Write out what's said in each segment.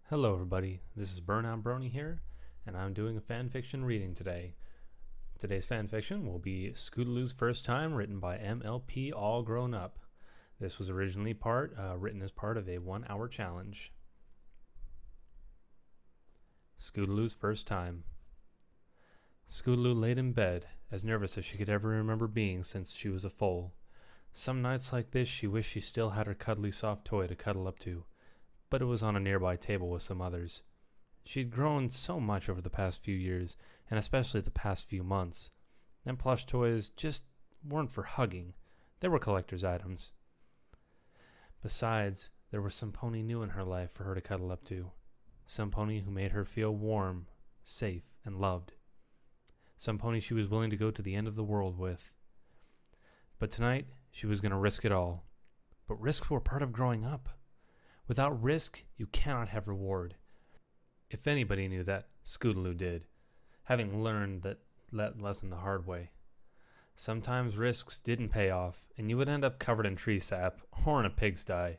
Hello everybody, this is Burnout Brony here, and I'm doing a fanfiction reading today. Today's fanfiction will be Scootaloos First Time, written by MLP All Grown Up. This was originally written as part of a 1-hour challenge. Scootaloos First Time. Scootaloo laid in bed, as nervous as she could ever remember being since she was a foal. Some nights like this she wished she still had her cuddly soft toy to cuddle up to, but it was on a nearby table with some others. She'd grown so much over the past few years, and especially the past few months. And plush toys just weren't for hugging. They were collector's items. Besides, there was some pony new in her life for her to cuddle up to. Some pony who made her feel warm, safe, and loved. Some pony she was willing to go to the end of the world with. But tonight, she was going to risk it all. But risks were part of growing up. Without risk, you cannot have reward. If anybody knew that, Scootaloo did, having learned that lesson the hard way. Sometimes risks didn't pay off, and you would end up covered in tree sap or in a pigsty.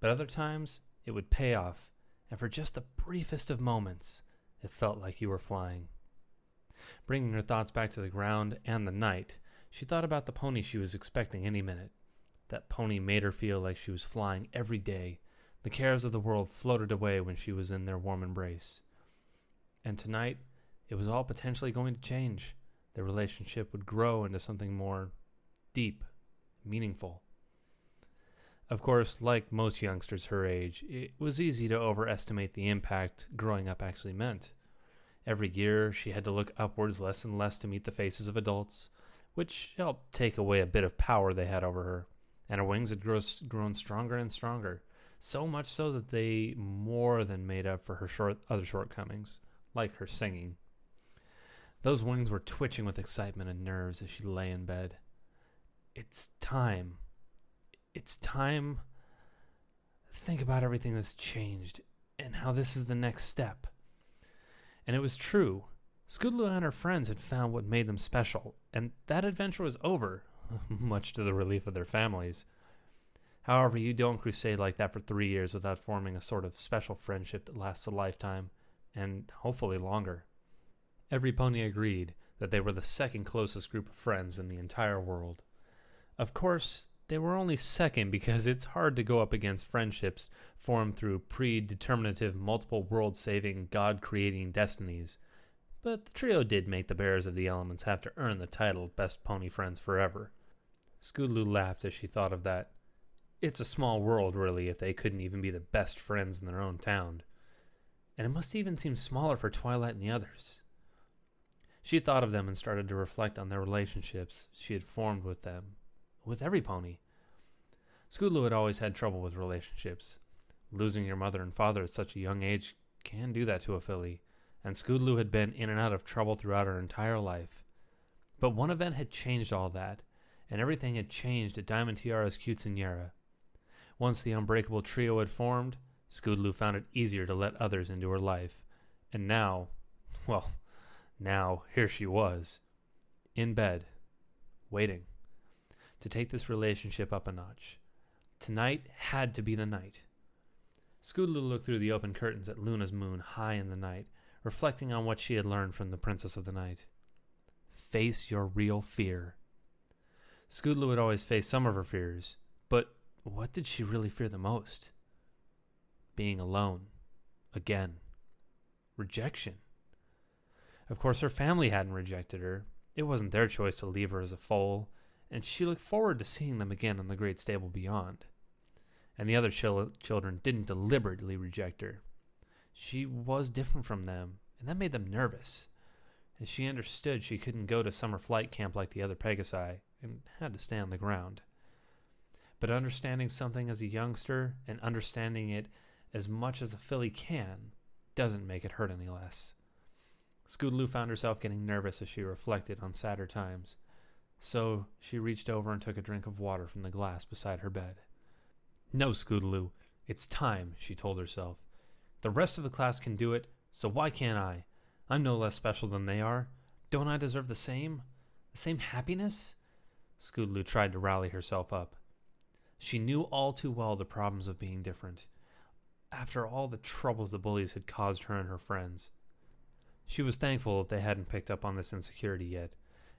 But other times, it would pay off, and for just the briefest of moments, it felt like you were flying. Bringing her thoughts back to the ground and the night, she thought about the pony she was expecting any minute. That pony made her feel like she was flying every day. The cares of the world floated away when she was in their warm embrace. And tonight, it was all potentially going to change. Their relationship would grow into something more deep, meaningful. Of course, like most youngsters her age, it was easy to overestimate the impact growing up actually meant. Every year, she had to look upwards less and less to meet the faces of adults, which helped take away a bit of power they had over her. And her wings had grown stronger and stronger. So much so that they more than made up for her other shortcomings, like her singing. Those wings were twitching with excitement and nerves as she lay in bed. It's time. It's time. Think about everything that's changed and how this is the next step. And it was true. Scootaloo and her friends had found what made them special, and that adventure was over, much to the relief of their families. However, you don't crusade like that for 3 years without forming a sort of special friendship that lasts a lifetime, and hopefully longer. Every pony agreed that they were the second closest group of friends in the entire world. Of course, they were only second because it's hard to go up against friendships formed through predeterminative, multiple world-saving, God-creating destinies. But the trio did make the bearers of the elements have to earn the title Best Pony Friends Forever. Scootaloo laughed as she thought of that. It's a small world, really, if they couldn't even be the best friends in their own town. And it must even seem smaller for Twilight and the others. She thought of them and started to reflect on their relationships she had formed with them, with every pony. Scootaloo had always had trouble with relationships. Losing your mother and father at such a young age can do that to a filly, and Scootaloo had been in and out of trouble throughout her entire life. But one event had changed all that, and everything had changed at Diamond Tiara's quinceañera. Once the unbreakable trio had formed, Scootaloo found it easier to let others into her life. And now, here she was, in bed, waiting, to take this relationship up a notch. Tonight had to be the night. Scootaloo looked through the open curtains at Luna's moon high in the night, reflecting on what she had learned from the Princess of the Night. Face your real fear. Scootaloo had always faced some of her fears, but what did she really fear the most? Being alone. Again. Rejection. Of course, her family hadn't rejected her. It wasn't their choice to leave her as a foal, and she looked forward to seeing them again in the great stable beyond. And the other children didn't deliberately reject her. She was different from them, and that made them nervous. And she understood she couldn't go to summer flight camp like the other Pegasi, and had to stay on the ground. But understanding something as a youngster, and understanding it as much as a filly can, doesn't make it hurt any less. Scootaloo found herself getting nervous as she reflected on sadder times, so she reached over and took a drink of water from the glass beside her bed. No, Scootaloo, it's time, she told herself. The rest of the class can do it, so why can't I? I'm no less special than they are. Don't I deserve the same? The same happiness? Scootaloo tried to rally herself up. She knew all too well the problems of being different. after all the troubles the bullies had caused her and her friends. She was thankful that they hadn't picked up on this insecurity yet,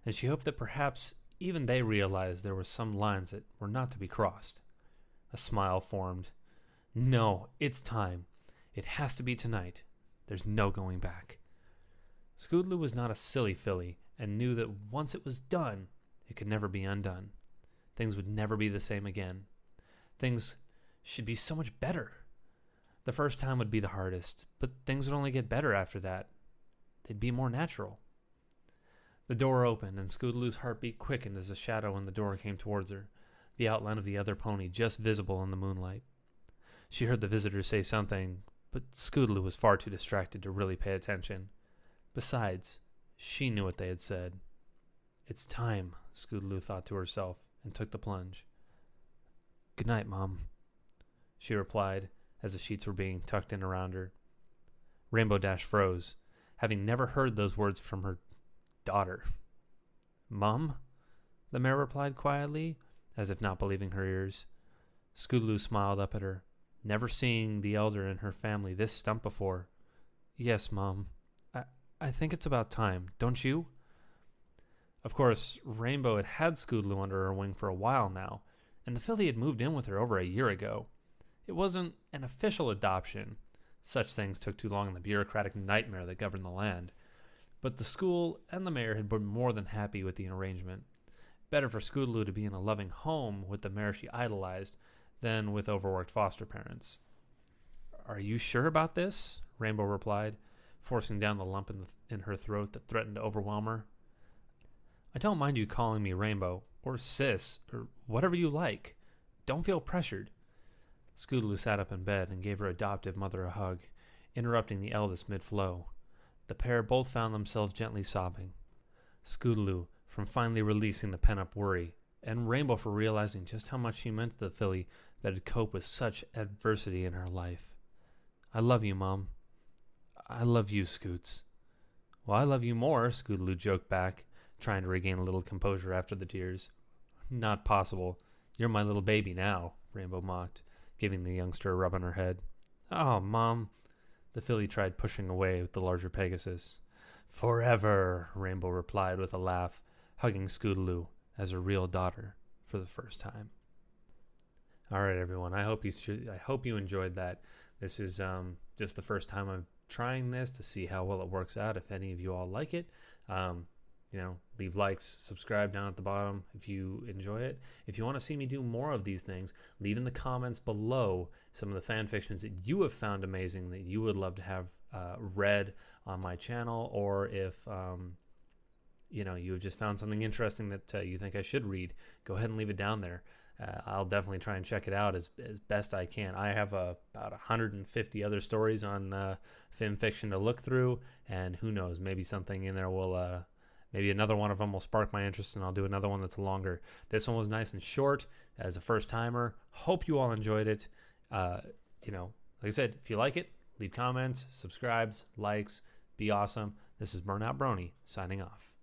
and she hoped that perhaps even they realized there were some lines that were not to be crossed. A smile formed. No, it's time. It has to be tonight. There's no going back. Scootaloo was not a silly filly and knew that once it was done, it could never be undone. Things would never be the same again. Things should be so much better. The first time would be the hardest, but things would only get better after that. They'd be more natural. The door opened, and Scootaloo's heartbeat quickened as a shadow in the door came towards her, the outline of the other pony just visible in the moonlight. She heard the visitor say something, but Scootaloo was far too distracted to really pay attention. Besides, she knew what they had said. It's time, Scootaloo thought to herself, and took the plunge. Good night, Mom, she replied, as the sheets were being tucked in around her. Rainbow Dash froze, having never heard those words from her daughter. Mom? The mare replied quietly, as if not believing her ears. Scootaloo smiled up at her, never seeing the elder in her family this stumped before. Yes, Mom. I think it's about time, don't you? Of course, Rainbow had had Scootaloo under her wing for a while now, and the filly had moved in with her over a year ago. It wasn't an official adoption. Such things took too long in the bureaucratic nightmare that governed the land. But the school and the mayor had been more than happy with the arrangement. Better for Scootaloo to be in a loving home with the mare she idolized than with overworked foster parents. Are you sure about this? Rainbow replied, forcing down the lump in her throat that threatened to overwhelm her. I don't mind you calling me Rainbow, or Sis, or whatever you like. Don't feel pressured. Scootaloo sat up in bed and gave her adoptive mother a hug, interrupting the eldest mid-flow. The pair both found themselves gently sobbing. Scootaloo from finally releasing the pent-up worry, and Rainbow for realizing just how much she meant to the filly that had coped with such adversity in her life. I love you, Mom. I love you, Scoots. Well, I love you more, Scootaloo joked back, trying to regain a little composure after the tears. Not possible. You're my little baby now, Rainbow mocked, giving the youngster a rub on her head. Oh, Mom. The filly tried pushing away with the larger Pegasus. Forever, Rainbow replied with a laugh, hugging Scootaloo as her real daughter for the first time. All right, everyone. I hope you enjoyed that. This is just the first time I'm trying this to see how well it works out. If any of you all like it, leave likes, subscribe down at the bottom if you enjoy it. If you want to see me do more of these things, leave in the comments below some of the fan fictions that you have found amazing that you would love to have read on my channel, or if you have just found something interesting that you think I should read, go ahead and leave it down there. I'll definitely try and check it out as best I can. I have about 150 other stories on film fiction to look through, and who knows, maybe something in there will maybe another one of them will spark my interest, and I'll do another one that's longer. This one was nice and short as a first-timer. Hope you all enjoyed it. Like I said, if you like it, leave comments, subscribes, likes. Be awesome. This is Burnout Brony, signing off.